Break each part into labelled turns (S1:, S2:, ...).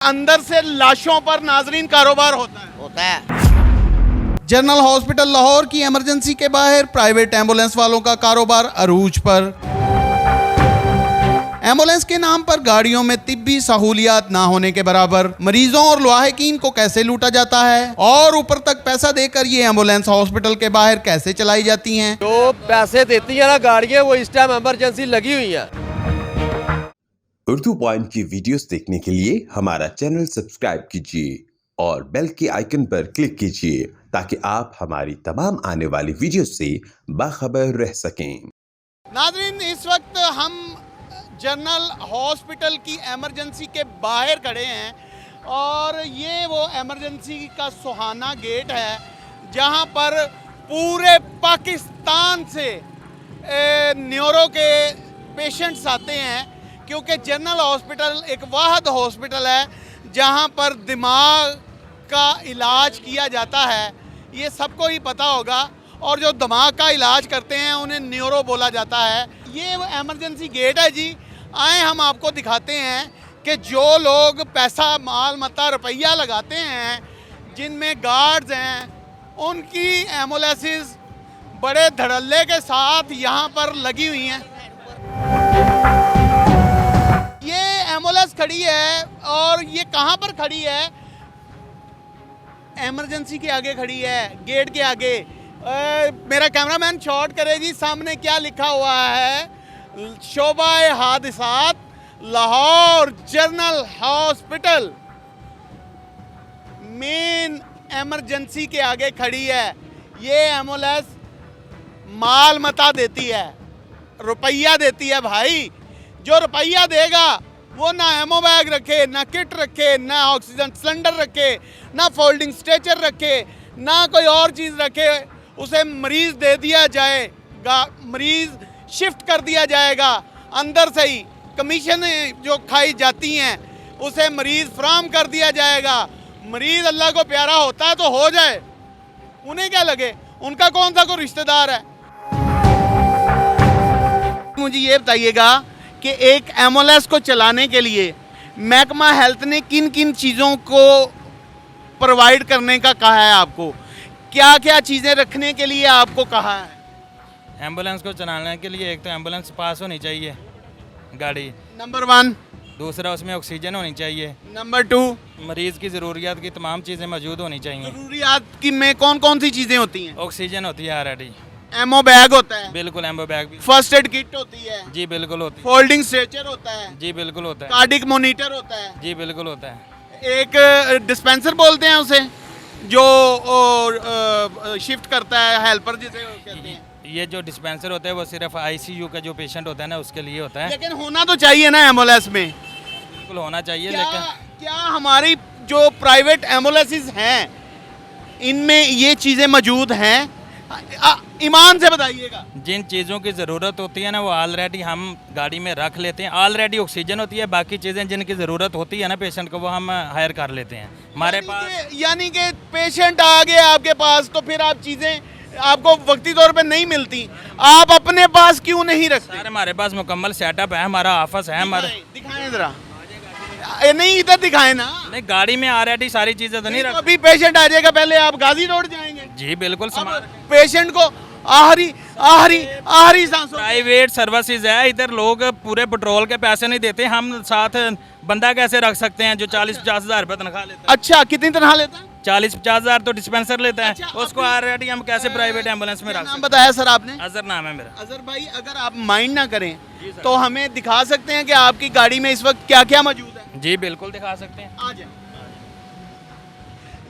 S1: अंदर से लाशों पर नाजरीन कारोबार होता है।
S2: जनरल हॉस्पिटल लाहौर की इमरजेंसी के बाहर प्राइवेट एम्बुलेंस वालों का कारोबार अरूज पर। एम्बुलेंस के नाम पर गाड़ियों में तिब्बी सहूलियात ना होने के बराबर मरीजों और लाहिकीन को कैसे लूटा जाता है और ऊपर तक पैसा देकर ये एम्बुलेंस हॉस्पिटल के बाहर कैसे चलाई जाती हैं।
S3: जो पैसे देती है ना गाड़ियाँ, वो इस टाइम इमरजेंसी लगी हुई है।
S4: उर्दू पॉइंट की वीडियोस देखने के लिए हमारा चैनल सब्सक्राइब कीजिए और बेल के आइकन पर क्लिक कीजिए ताकि आप हमारी तमाम आने वाली वीडियोस से बाखबर रह सकें।
S1: नाजरीन, इस वक्त हम जनरल हॉस्पिटल की इमरजेंसी के बाहर खड़े हैं और ये वो इमरजेंसी का सुहाना गेट है जहां पर पूरे पाकिस्तान से न्यूरो के पेशेंट्स आते हैं, क्योंकि जनरल हॉस्पिटल एक वाहद हॉस्पिटल है जहां पर दिमाग का इलाज किया जाता है। ये सबको ही पता होगा, और जो दिमाग का इलाज करते हैं उन्हें न्यूरो बोला जाता है। ये वो इमरजेंसी गेट है जी। आए हम आपको दिखाते हैं कि जो लोग पैसा माल मता रुपया लगाते हैं, जिनमें गार्ड्स हैं, उनकी एम्बुलेंसेस बड़े धड़ल्ले के साथ यहाँ पर लगी हुई हैं। ये एम्बुलेंस खड़ी है और ये कहाँ पर खड़ी है? इमरजेंसी के आगे खड़ी है, गेट के आगे। मेरा कैमरामैन शॉट करे जी, सामने क्या लिखा हुआ है? शोबाए हादिसात Lahore general hospital main emergency के आगे खड़ी है। ये एम्बुलेंस माल मता देती है, रुपया देती है भाई। जो रुपया देगा वो ना एमओ बैग रखे, ना किट रखे, ना ऑक्सीजन सिलेंडर रखे, ना फोल्डिंग स्ट्रेचर रखे, ना कोई और चीज़ रखे, उसे मरीज़ दे दिया जाएगा, मरीज़ शिफ्ट कर दिया जाएगा। अंदर से ही कमीशन जो खाई जाती हैं उसे मरीज़ फ्राहम कर दिया जाएगा। मरीज़ अल्लाह को प्यारा होता है तो हो जाए, उन्हें क्या लगे, उनका कौन सा कोई रिश्तेदार है। मुझे ये बताइएगा कि एक एम्बुलेंस को चलाने के लिए महकमा हेल्थ ने किन किन चीज़ों को प्रोवाइड करने का कहा है आपको? क्या क्या चीज़ें रखने के लिए आपको कहा है?
S5: एम्बुलेंस को चलाने के लिए एक तो एम्बुलेंस पास होनी चाहिए गाड़ी,
S1: नंबर 1।
S5: दूसरा उसमें ऑक्सीजन होनी चाहिए,
S1: नंबर 2।
S5: मरीज़ की ज़रूरियात की तमाम चीज़ें मौजूद होनी चाहिए।
S1: ज़रूरियात की में कौन कौन सी चीज़ें होती हैं?
S5: ऑक्सीजन होती है ऑलरेडी,
S1: एमओ बैग होता है,
S5: बिल्कुल एम्बो बैग भी,
S1: फर्स्ट एड किट होती है,
S5: जी बिल्कुल होती है,
S1: फोल्डिंग स्ट्रेचर होता है,
S5: जी बिल्कुल होता है,
S1: कार्डिक मॉनिटर होता है,
S5: जी बिल्कुल होता है,
S1: एक डिस्पेंसर बोलते हैं उसे, जो शिफ्ट करता है, हेल्पर जिसे कहते हैं।
S5: ये जो डिस्पेंसर होता है वो सिर्फ आईसीयू का जो पेशेंट होता है ना उसके लिए होता है।
S1: लेकिन होना तो चाहिए ना एम्बुलेंस में,
S5: बिल्कुल होना चाहिए।
S1: क्या,
S5: लेकिन
S1: क्या हमारी जो प्राइवेट एम्बुलेंसेस हैं इनमें ये चीज़ें मौजूद हैं? ईमान से बताइएगा।
S5: जिन चीज़ों की ज़रूरत होती है ना वो ऑलरेडी हम गाड़ी में रख लेते हैं। ऑलरेडी ऑक्सीजन होती है, बाकी चीज़ें जिनकी ज़रूरत होती है ना पेशेंट को वो हम हायर कर लेते हैं हमारे पास।
S1: यानी कि पेशेंट आ गए आपके पास तो फिर आप चीज़ें आपको वक्ती तौर पे नहीं मिलती, आप अपने पास क्यों नहीं रखते?
S5: सर हमारे पास मुकम्मल सेटअप है, हमारा ऑफिस है हमारे।
S1: दिखाएं जरा। नहीं, इधर दिखाएं ना।
S5: नहीं, गाड़ी में ऑलरेडी सारी चीज़ें तो नहीं रख।
S1: अभी पेशेंट आ जाएगा, पहले आप गाजी रोड जाएंगे।
S5: जी बिल्कुल,
S1: पेशेंट को आखिरी सांसों
S5: प्राइवेट सर्विसेज है, इधर लोग पूरे पेट्रोल के पैसे नहीं देते, हम साथ बंदा कैसे रख सकते हैं जो 40-50 हज़ार रुपये तनख्वाह लेता है?
S1: अच्छा, कितनी तनख्वाह लेता है?
S5: 40-50 हज़ार तो डिस्पेंसर लेता है।
S1: अच्छा,
S5: उसको ऑलरेडी हम कैसे प्राइवेट एम्बुलेंस में रख
S1: नाम
S5: सकते?
S1: बताया सर आपने?
S5: अजहर नाम है मेरा।
S1: अजहर भाई, अगर आप माइंड ना करें तो हमें दिखा सकते हैं कि आपकी गाड़ी में इस वक्त क्या क्या मौजूद है?
S5: जी बिल्कुल दिखा सकते हैं।
S1: आ जाए।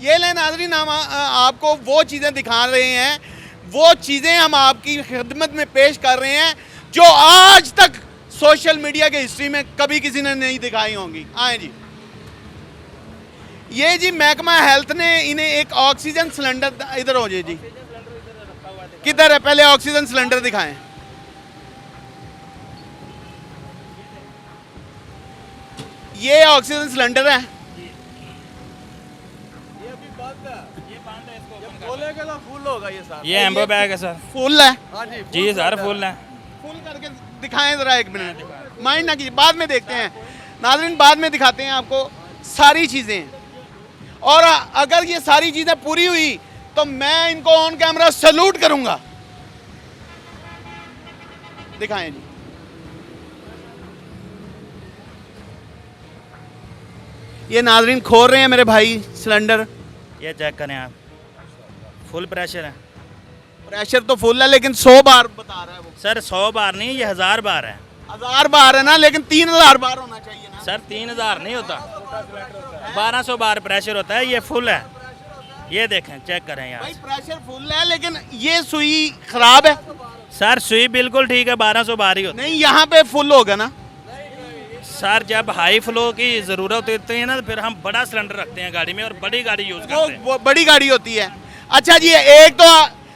S1: ये ले नाज़रीन, हम आपको वो चीज़ें दिखा रहे हैं, वो चीज़ें हम आपकी खिदमत में पेश कर रहे हैं जो आज तक सोशल मीडिया के हिस्ट्री में कभी किसी ने नहीं दिखाई होंगी। आए जी। ये जी महकमा हेल्थ ने इन्हें एक ऑक्सीजन सिलेंडर, इधर हो जाए जी, किधर है? पहले ऑक्सीजन सिलेंडर दिखाएं। ये ऑक्सीजन सिलेंडर है।
S3: फुल होगा ये सर।
S5: ये एम्बो बैग है सर।
S1: फुल है?
S3: हाँ
S5: जी सर फुल है।
S1: फुल करके दिखाएं जरा, एक मिनट, माइंड ना कीजिए, बाद में देखते हैं नाज़रीन, बाद में दिखाते हैं आपको। सारी चीज़ें हैं। और अगर ये सारी चीज़ें पूरी हुई तो मैं इनको ऑन कैमरा सैल्यूट करूंगा। दिखाएं जी। ये नाजरीन खोल रहे हैं मेरे भाई सिलेंडर।
S5: ये चेक करें आप, फुल प्रेशर है
S1: प्रेशर तो फुल है लेकिन 100 बार बता रहा है वो।
S5: सर। 100 बार नहीं, ये 1000 बार है
S1: 1000 बार है ना, लेकिन 3000 बार होना चाहिए ना।
S5: सर। 3000 नहीं होता, 1200 बार प्रेशर होता है। ये फुल है, ये देखें, चेक करें
S1: भाई
S5: यहाँ।
S1: प्रेशर फुल है लेकिन ये सुई खराब है।
S5: सर सुई बिल्कुल ठीक है, 1200 बार ही होता है।
S1: नहीं, यहाँ पे फुल होगा ना।
S5: सर जब हाई फ्लो की ज़रूरत होती है ना, फिर हम बड़ा सिलेंडर रखते हैं गाड़ी में और बड़ी गाड़ी यूज़ करते हैं।
S1: वो बड़ी गाड़ी होती है। अच्छा जी, एक तो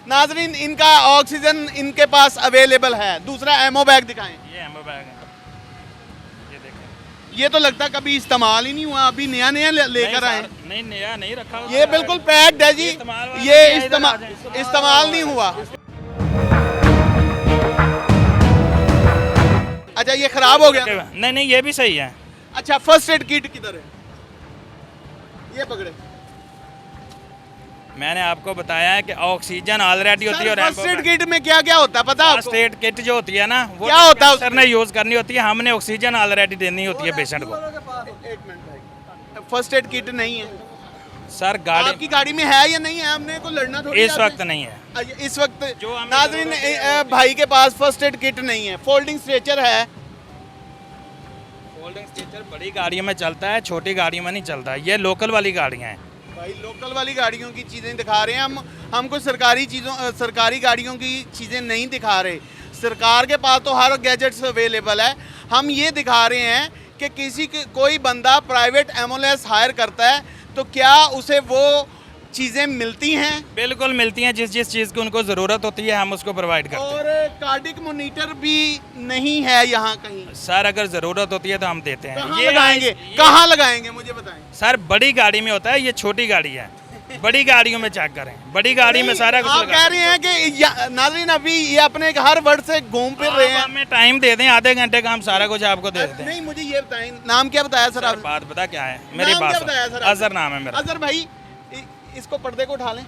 S1: नाजरीन इनका ऑक्सीजन इनके पास अवेलेबल है, दूसरा एमओ बैग दिखाएं।
S5: ये एमओ बैग है, ये देखें।
S1: ये तो लगता कभी इस्तेमाल ही नहीं हुआ, अभी नया नया लेकर आए।
S5: नहीं, नया नहीं रखा।
S1: ये बिल्कुल पैक्ड है जी, ये इस्तेमाल नहीं हुआ। अच्छा, ये खराब हो गया।
S5: नहीं, ये भी सही है।
S1: अच्छा, फर्स्ट एड किट किधर है? ये पकड़े।
S5: मैंने आपको बताया है कि ऑक्सीजन ऑलरेडी होती है और
S1: फर्स्ट एड किट में क्या क्या होता है पता है आपको?
S5: फर्स्ट एड किट जो होती है ना, वो
S1: क्या होता है
S5: सर ने यूज़ करनी होती है। हमने ऑक्सीजन ऑलरेडी देनी होती है पेशेंट को।
S1: एक मिनट भाई, फर्स्ट एड किट नहीं है
S5: सर गाड़ी
S1: आपकी गाड़ी में, है या नहीं है? हमने को लड़ना थोड़ी
S5: इस वक्त नहीं है।
S1: इस वक्त
S5: जो हमें
S1: नाज़रीन भाई के पास फर्स्ट एड किट नहीं है। फोल्डिंग स्ट्रेचर है।
S5: फोल्डिंग स्ट्रेचर बड़ी गाड़ियों में चलता है, छोटी गाड़ियों में नहीं चलता। ये लोकल वाली गाड़ियाँ हैं।
S1: भाई लोकल वाली गाड़ियों की चीज़ें दिखा रहे हैं हम कोई सरकारी गाड़ियों की चीज़ें नहीं दिखा रहे। सरकार के पास तो हर गैजेट्स अवेलेबल है। हम ये दिखा रहे हैं कि कोई बंदा प्राइवेट एम्बुलेंस हायर करता है तो क्या उसे वो चीज़ें मिलती हैं?
S5: बिल्कुल मिलती हैं, जिस चीज़ की उनको ज़रूरत होती है हम उसको प्रोवाइड करते हैं।
S1: और कार्डिक मॉनिटर भी नहीं है यहाँ कहीं।
S5: सर अगर ज़रूरत होती है तो हम देते हैं।
S1: कहाँ लगाएंगे? कहाँ लगाएंगे मुझे बताएं।
S5: सर बड़ी गाड़ी में होता है, ये छोटी गाड़ी है। बड़ी गाड़ियों में चेक करें, बड़ी गाड़ी में सारा कुछ
S1: आप कह रहे हैं कि नाज़रीन अभी ये अपने हर वर्ड से घूम फिर रहे हैं।
S5: हमें टाइम दे दें, आधे घंटे का हम सारा कुछ आपको दे देते हैं।
S1: नहीं, मुझे ये बताएं, नाम क्या बताया सर आपने?
S5: बात पता क्या है मेरी
S1: नाम क्या
S5: बात?
S1: बताया सर?
S5: अजहर नाम है मेरा।
S1: अजहर भाई, इसको पर्दे को उठा लें।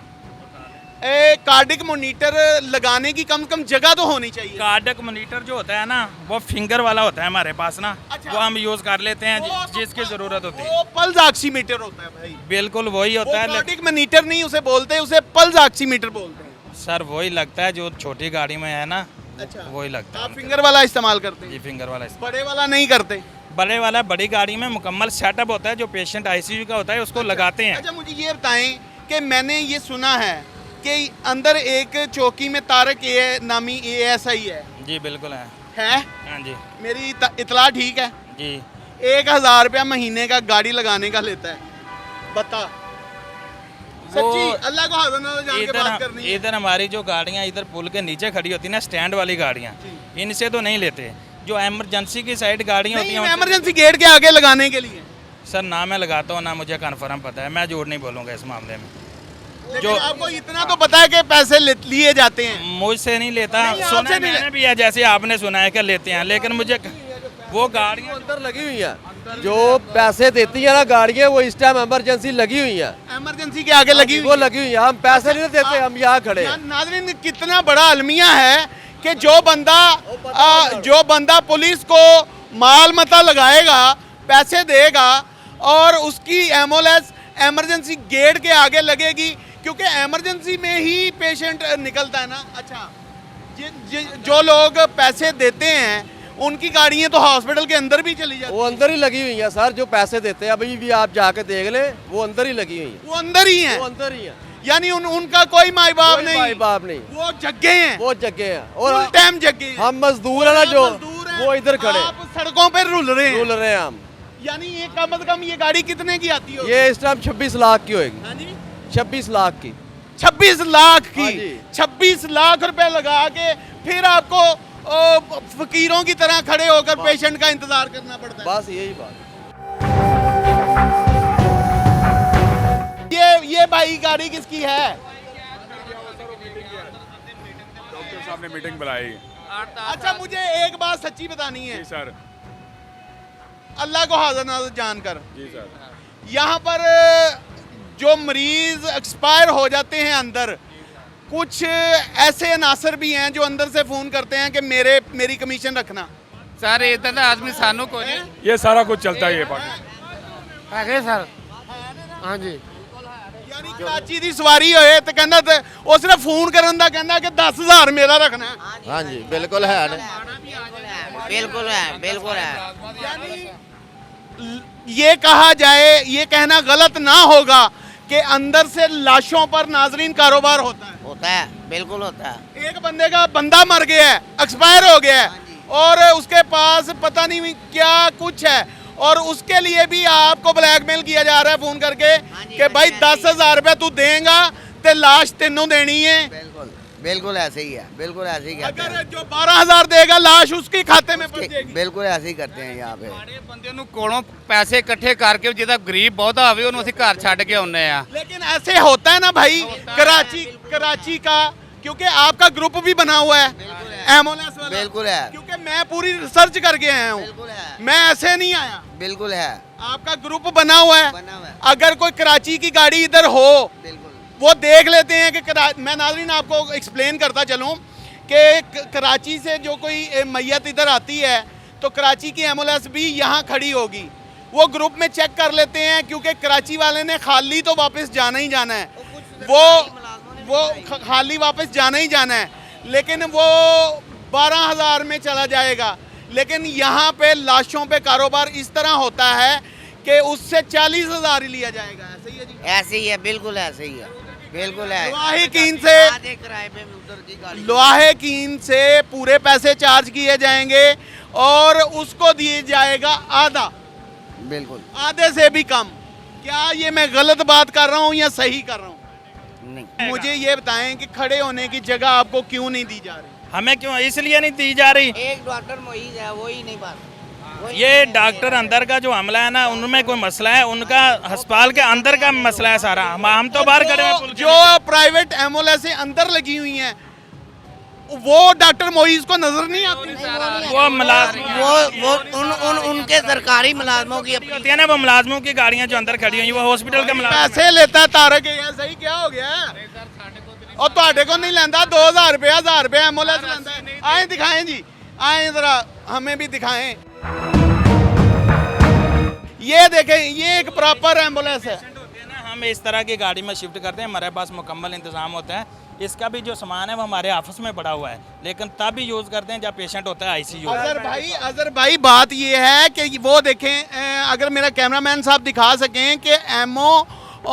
S1: कार्डिक मॉनिटर लगाने की कम से कम जगह तो होनी चाहिए।
S5: कार्डिक मॉनिटर जो होता है ना, वो फिंगर वाला होता है हमारे पास ना।
S1: अच्छा।
S5: वो हम यूज कर लेते हैं जिसकी जरूरत होती है।
S1: वो पल्स ऑक्सीमीटर होता है भाई।
S5: बिल्कुल वही होता है।
S1: कार्डिक मॉनिटर नहीं उसे बोलते, उसे पल्स ऑक्सीमीटर बोलते हैं।
S5: सर वही लगता है जो छोटी गाड़ी में है ना।
S1: अच्छा,
S5: वही लगता है।
S1: आप फिंगर वाला इस्तेमाल करते
S5: जी
S1: हैं?
S5: फिंगर वाला।
S1: बड़े वाला नहीं करते?
S5: बड़े वाला बड़ी गाड़ी में मुकम्मल सेटअप होता है, जो पेशेंट आईसीयू का होता है उसको लगाते हैं।
S1: अच्छा, मुझे ये बताएं कि मैंने ये सुना है कि अंदर एक चौकी में तारक नामी ASI है।
S5: जी बिल्कुल है।
S1: हाँ
S5: जी
S1: मेरी इतला ठीक है?
S5: जी।
S1: 1000 रुपया महीने का गाड़ी लगाने का लेता है। बता सच्ची, अल्लाह को हाज़िर नाज़िर जान के बात करनी है।
S5: इधर हमारी जो गाड़ियाँ इधर पुल के नीचे खड़ी होती है ना, स्टैंड वाली गाड़ियाँ, इनसे तो नहीं लेते। जो एमरजेंसी की साइड गाड़ियाँ होती हैं,
S1: इमरजेंसी गेट के आगे लगाने के लिए।
S5: सर ना मैं लगाता हूँ ना मुझे कन्फर्म पता है, मैं झूठ नहीं बोलूँगा इस मामले में।
S1: जो आपको इतना तो पता है कि पैसे लिए जाते हैं।
S5: मुझसे नहीं लेता,
S1: नहीं,
S5: सुना
S1: आपसे नहीं
S5: मैंने भी है, जैसे आपने सुना है कि लेते हैं, लेकिन मुझे वो गाड़ियाँ
S3: अंदर लगी हुई हैं, जो पैसे देती है ना गाड़ियाँ, वो इस टाइम इमरजेंसी लगी हुई हैं।
S1: इमरजेंसी के आगे लगी
S3: वो लगी हुई है, हम पैसे नहीं देते, हम यहाँ खड़े हैं।
S1: नाज़रीन कितना बड़ा अलमिया है कि जो बंदा पुलिस को माल मता लगाएगा, पैसे देगा और उसकी एम्बुलेंस इमरजेंसी गेट के आगे लगेगी, क्योंकि इमरजेंसी में ही पेशेंट निकलता है ना। अच्छा, जो लोग पैसे देते हैं उनकी गाड़ियाँ तो हॉस्पिटल के अंदर भी चली जाती हैं।
S3: वो अंदर ही लगी हुई है सर, जो पैसे देते हैं अभी भी आप जाके देख ले, वो अंदर ही लगी हुई है।
S1: वो अंदर ही हैं,
S3: वो अंदर ही है,
S1: यानी उनका कोई माई बाप
S3: कोई
S1: नहीं।
S3: माई बाप नहीं,
S1: वो जग्गे हैं,
S3: वो जगह है।
S1: फुल
S3: और
S1: टाइम जग्गे हैं।
S3: हम मजदूर है ना, जो
S1: मजदूर हैं,
S3: वो इधर खड़े
S1: आप सड़कों पे रुल रहे हैं।
S3: रुल रहे हैं हम।
S1: यानी ये कम से कम ये गाड़ी कितने की आती होगी?
S3: ये इस टाइम 26 लाख की होगी।
S1: हाँ जी,
S3: 26 लाख की।
S1: 26 लाख
S3: हाँ
S1: की।
S3: जी।
S1: 26 लाख रुपए लगा के फिर आपको फकीरों की तरह खड़े होकर पेशेंट का इंतजार करना पड़ता है।
S3: बस यही बात।
S1: ये भाई गाड़ी किसकी है?
S6: डॉक्टर साहब ने मीटिंग बुलाई।
S1: अच्छा, मुझे एक बात सच्ची बतानी है
S6: जी सर।
S1: अल्लाह को हाज़िर नाज़िर जानकर।
S6: जी सर।
S1: यहाँ पर जो मरीज एक्सपायर हो जाते हैं अंदर, कुछ ऐसे अनासर भी हैं जो अंदर से फ़ोन करते हैं कि मेरी कमीशन रखना।
S7: सर इधर ਦਾ ਆਦਮੀ ਸਾਨੂੰ ਕੋਈ
S6: ये सारा कुछ चलता ही है पाकिस्तान।
S7: ਹੈਗੇ ਸਰ ਹਾਂਜੀ
S1: यानी कराची ਦੀ ਸਵਾਰੀ ਹੋਏ ਤੇ ਕਹਿੰਦਾ ਤੇ ਉਹ ਸਿਰਫ ਫੋਨ ਕਰਨ ਦਾ ਕਹਿੰਦਾ ਕਿ 10000 ਮੇਰਾ ਰੱਖਣਾ ਹੈ।
S3: हाँ जी बिल्कुल है
S8: बिल्कुल है बिल्कुल है।
S1: ये कहा जाए, ये कहना गलत ना होगा कि अंदर से लाशों पर नाजरीन कारोबार होता है।
S8: होता है बिल्कुल होता है।
S1: एक बंदे का बंदा मर गया है, एक्सपायर हो गया है और उसके पास पता नहीं क्या कुछ है और उसके लिए भी आपको ब्लैकमेल किया जा रहा है फोन करके कि भाई 10,000 रुपये तू देगा तो लाश तेनों देनी है।
S8: बिल्कुल बिल्कुल ऐसे ही है, बिल्कुल ऐसे ही करते
S1: अगर
S8: हैं।
S1: जो 12,000 देगा लाश उसके खाते में पहुंच जाएगी।
S8: बिल्कुल ऐसे ही करते हैं यहाँ पे।
S7: ਸਾਡੇ ਬੰਦੇ ਨੂੰ ਕੋਲੋਂ ਪੈਸੇ ਇਕੱਠੇ ਕਰਕੇ ਜਿਹਦਾ ਗਰੀਬ ਬਹੁਤਾ ਹੋਵੇ ਉਹਨੂੰ ਅਸੀਂ ਘਰ ਛੱਡ ਕੇ ਆਉਂਦੇ ਆ।
S1: लेकिन ऐसे होता है ना भाई कराची का, क्योंकि आपका ग्रुप भी बना हुआ है एम्बुलेंस वाला।
S8: बिल्कुल है
S1: क्योंकि मैं पूरी रिसर्च करके आया हूँ,
S8: बिल्कुल है
S1: मैं ऐसे नहीं आया।
S8: बिल्कुल है
S1: आपका ग्रुप बना हुआ है।
S8: बना हुआ है।
S1: अगर कोई कराची की गाड़ी इधर हो
S8: बिल्कुल
S1: वो देख लेते हैं कि मैं नाज़रीन आपको एक्सप्लेन करता चलूँ कि कराची से जो कोई मैयत इधर आती है तो कराची की एम्बुलेंस भी यहाँ खड़ी होगी, वो ग्रुप में चेक कर लेते हैं क्योंकि कराची वाले ने खाली तो वापस जाना ही जाना है, वो खाली वापस जाना ही जाना है, लेकिन वो 12,000 में चला जाएगा। लेकिन यहाँ पे लाशों पे कारोबार इस तरह होता है कि उससे 40,000 ही लिया जाएगा। ऐसे ही है जी,
S8: ऐसे ही है, बिल्कुल ऐसे ही है, बिल्कुल है।
S1: लोहे कीन से
S8: आधे किराए पे उधर की गाड़ी।
S1: लोहे कीन से पूरे पैसे चार्ज किए जाएंगे और उसको दिए जाएगा आधा,
S8: बिल्कुल
S1: आधे से भी कम। क्या ये मैं गलत बात कर रहा हूँ या सही कर रहा हूँ?
S8: नहीं।
S1: मुझे ये बताएं कि खड़े होने की जगह आपको क्यों नहीं दी जा रही?
S5: हमें क्यों इसलिए नहीं दी जा रही?
S8: एक डॉक्टर मोईज है, वही नहीं बात।
S5: ये डॉक्टर अंदर का जो हमला है ना, उनमें कोई मसला है, उनका अस्पताल के अंदर का मसला है सारा। हम तो बाहर खड़े हैं पुल के
S1: जो प्राइवेट एम्बुलेंसें अंदर लगी हुई हैं वो डॉक्टर मोईज को नजर नहीं आती।
S5: वो मुलाजिम
S8: वो उनके सरकारी मुलाजमों की अपनी
S5: होती है ना, वो मुलाजमों की गाड़ियां जो अंदर खड़ी हुई हैं, वो हॉस्पिटल के मुलाजिम।
S1: पैसे लेता है तारक, ये सही क्या हो गया है? और ਤੁਹਾਡੇ को नहीं लेंदा 2,000 रुपया 1,000 रुपया एम्बुलेंस लेंदा है। आए दिखाएं जी, आए जरा हमें भी दिखाएं। ये देखें, ये एक प्रॉपर एम्बुलेंस है।
S5: हम इस तरह की गाड़ी में शिफ्ट करते हैं, हमारे पास मुकम्मल इंतजाम होता है। इसका भी जो सामान है वो हमारे ऑफिस में पड़ा हुआ है, लेकिन तब भी यूज़ करते हैं जब पेशेंट होता है आईसीयू।
S1: अजहर भाई बात ये है कि वो देखें, अगर मेरा कैमरामैन साहब दिखा सकें कि एमओ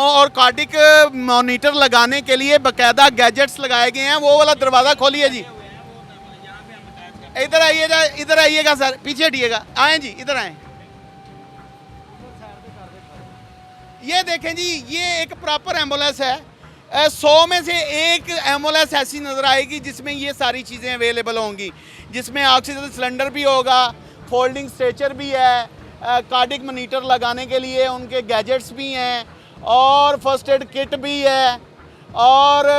S1: और कार्डिक मॉनिटर लगाने के लिए बाकायदा गैजेट्स लगाए गए हैं। वो वाला दरवाज़ा खोलिए जी, इधर आइएगा सर, पीछे हटिएगा, आए जी, इधर आए। ये देखें जी, ये एक प्रॉपर एम्बुलेंस है। 100 में से एक एम्बुलेंस ऐसी नज़र आएगी जिसमें ये सारी चीज़ें अवेलेबल होंगी, जिसमें ऑक्सीजन सिलेंडर भी होगा, फोल्डिंग स्ट्रेचर भी है, कार्डिक मॉनिटर लगाने के लिए उनके गैजेट्स भी हैं और फर्स्ट एड किट भी है, और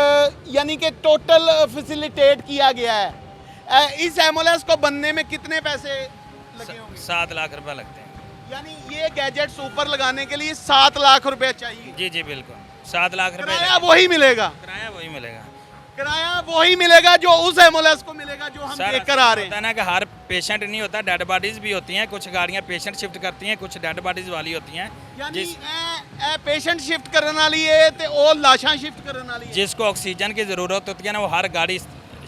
S1: यानी कि टोटल फैसिलिटेट किया गया है। इस एम्बुलेंस को बनने में कितने पैसे लगे होंगे?
S5: 7 लाख रुपए लगते हैं।
S1: यानी ये गैजेट्स ऊपर लगाने के लिए 7 लाख रुपए चाहिए।
S5: जी जी बिल्कुल, 7 लाख रुपए
S1: किराया वही मिलेगा,
S5: किराया वही मिलेगा।
S1: किराया वही मिलेगा जो उस एम्बुलेंस को मिलेगा जो हम देख कर आ रहे
S5: होता
S1: हैं।
S5: है ना कि हर पेशेंट नहीं होता, डेड बॉडीज भी होती हैं। कुछ गाड़ियां पेशेंट शिफ्ट करती हैं, कुछ डेड बॉडीज वाली होती हैं।
S1: यानी पेशेंट शिफ्ट करने वाली है ते और लाशां शिफ्ट करने वाली है।
S5: जिसको ऑक्सीजन की ज़रूरत होती है ना, वो हर गाड़ी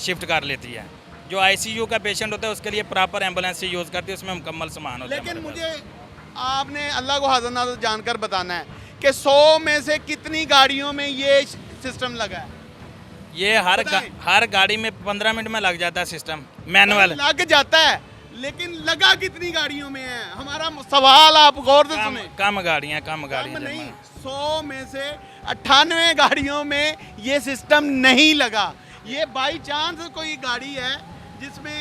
S5: शिफ्ट कर लेती है। जो आईसीयू का पेशेंट होता है उसके लिए प्रॉपर एम्बुलेंस से यूज़ करती है, उसमें मुकम्मल सामान होता है।
S1: लेकिन मुझे आपने अल्लाह को हाज़िर नाज़िर जानकर बताना है कि 100 में से कितनी गाड़ियों में ये सिस्टम लगा है।
S5: ये हर गाड़ी में 15 मिनट में लग जाता है सिस्टम मैनुअल।
S1: लग जाता है, लेकिन लगा कितनी गाड़ियों में है? हमारा सवाल आप गौर से सुने।
S5: कम गाड़ियाँ कम
S1: नहीं, 100 में से 98 गाड़ियों में ये सिस्टम नहीं लगा। ये बाई चांस कोई गाड़ी है जिसमें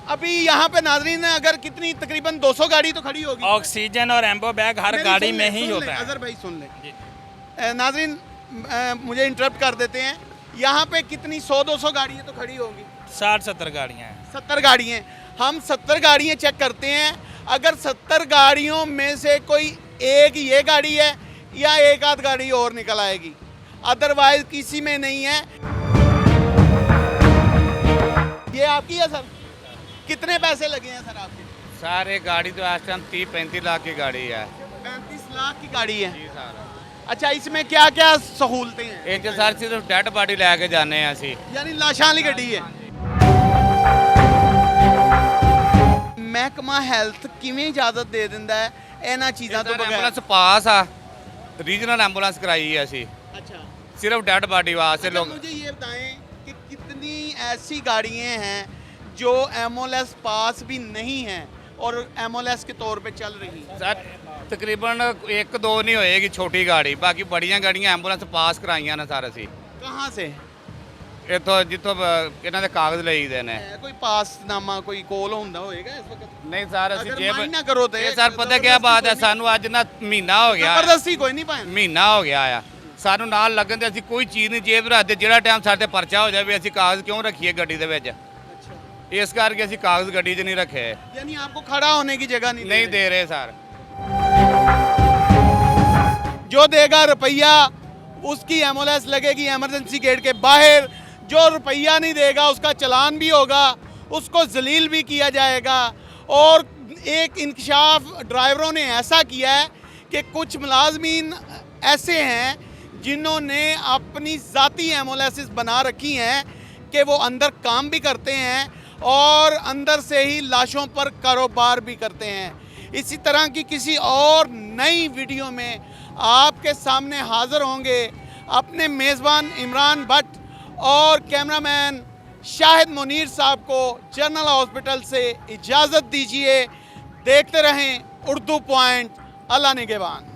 S1: अभी यहाँ पे नाजरीन अगर कितनी तकरीबन 200 गाड़ी तो खड़ी होगी।
S5: ऑक्सीजन और एम्बो बैग हर गाड़ी में ही होता है।
S1: अजहर भाई सुन ले, नाजरीन मुझे इंटरप्ट कर देते हैं। यहाँ पे कितनी 100-200 गाड़ियाँ तो खड़ी होगी।
S5: 60-70 गाड़ियाँ हैं।
S1: 70 गाड़ियाँ, हम 70 गाड़ियाँ चेक करते हैं। अगर 70 गाड़ियों में से कोई एक ये गाड़ी है या एक आध गाड़ी और निकल आएगी, अदरवाइज किसी में नहीं है। ये आपकी है सर? कितने पैसे लगे हैं सर आपके?
S7: सर ये गाड़ी तो इस टाइम 30-35 लाख की गाड़ी है
S1: 35 लाख की गाड़ी है।
S7: जी सर
S1: अच्छा, इसमें क्या क्या सहूलतें हैं?
S7: ਇਹ 'ਚ ਸਰ ਸਿਰਫ ਡੈਡ ਬਾਡੀ ਲੈ ਕੇ ਜਾਂਦੇ ਆ ਅਸੀਂ।
S1: यानी लाशां वाली गड्डी है। महकमा हेल्थ किवें इजाजत दे दिंदा है ਇਹਨਾਂ ਚੀਜ਼ਾਂ ਤੋਂ ਬਗੈਰ?
S7: ਐਂਬੂਲੈਂਸ ਪਾਸ ਆ, ਰੀਜਨਲ ਐਂਬੂਲੈਂਸ कराई है ਅਸੀਂ
S1: अच्छा,
S7: सिर्फ डेड बॉडी वास्ते
S1: अच्छा,
S7: लोग।
S1: मुझे ये बताएं कि कितनी ऐसी गाड़ियां हैं जो एमओएलएस पास भी नहीं हैं और एमओएलएस के तौर पे चल रही हैं?
S7: सर तकरीबन 1-2 नहीं होएगी छोटी गाड़ी, बाकी बड़ियां गाड़ियां ਐਂਬੂਲੈਂਸ ਪਾਸ ਕਰਾਈਆਂ ਨੇ ਸਰ ਅਸੀਂ।
S1: कहाँ से?
S7: ਇੱਥੋਂ ਜਿੱਥੋਂ ਇਹਨਾਂ ਦੇ ਕਾਗਜ਼ ਲਈਦੇ ਨੇ।
S1: है कोई पासनामा कोई कोल ਹੁੰਦਾ ਹੋਏਗਾ ਇਸ ਵਕਤ?
S7: ਨਹੀਂ ਸਰ ਅਸੀਂ
S1: अगर
S7: ਜੇਬ
S1: माइंड ना करो तो
S7: ਇਹ ਸਰ ਪਤਾ ਕੀ ਬਾਤ ਹੈ, ਸਾਨੂੰ ਅੱਜ ਨਾ ਮਹੀਨਾ ਹੋ ਗਿਆ,
S1: ਜ਼ਬਰਦਸਤੀ ਕੋਈ ਨਹੀਂ ਪਾਇਆ।
S7: ਮਹੀਨਾ ਹੋ ਗਿਆ ਆ ਸਾਨੂੰ ਨਾਲ ਲੱਗਣ ਤੇ ਅਸੀਂ ਕੋਈ ਚੀਜ਼ ਨਹੀਂ ਜੇਬ ਰੱਖਦੇ। ਜਿਹੜਾ ਟਾਈਮ ਸਾਡੇ ਪਰਚਾ ਹੋ ਜਾਵੇ ਅਸੀਂ ਕਾਗਜ਼ ਕਿਉਂ ਰੱਖੀਏ ਗੱਡੀ ਦੇ ਵਿੱਚ? ਇਸ ਕਰਕੇ ਅਸੀਂ ਕਾਗਜ਼ ਗੱਡੀ 'ਚ ਨਹੀਂ ਰੱਖੇ।
S1: यानी आपको खड़ा होने की जगह नहीं
S7: ਨਹੀਂ ਦੇ ਰਹੇ ਸਰ।
S1: जो देगा रुपया उसकी एम्बुलेंस लगेगी इमरजेंसी गेट के बाहर, जो रुपया नहीं देगा उसका चलान भी होगा, उसको जलील भी किया जाएगा। और एक इंकशाफ ड्राइवरों ने ऐसा किया है कि कुछ मुलाजमीन ऐसे हैं जिन्होंने अपनी ज़ाती एम्बुलेंसेस बना रखी हैं कि वो अंदर काम भी करते हैं और अंदर से ही लाशों पर कारोबार भी करते हैं। इसी तरह की किसी और नई वीडियो में आपके सामने हाज़िर होंगे अपने मेज़बान इमरान भट्ट और कैमरामैन शाहिद मुनीर साहब को जनरल हॉस्पिटल से इजाज़त दीजिए। देखते रहें उर्दू पॉइंट। अल्लाह निगहबान।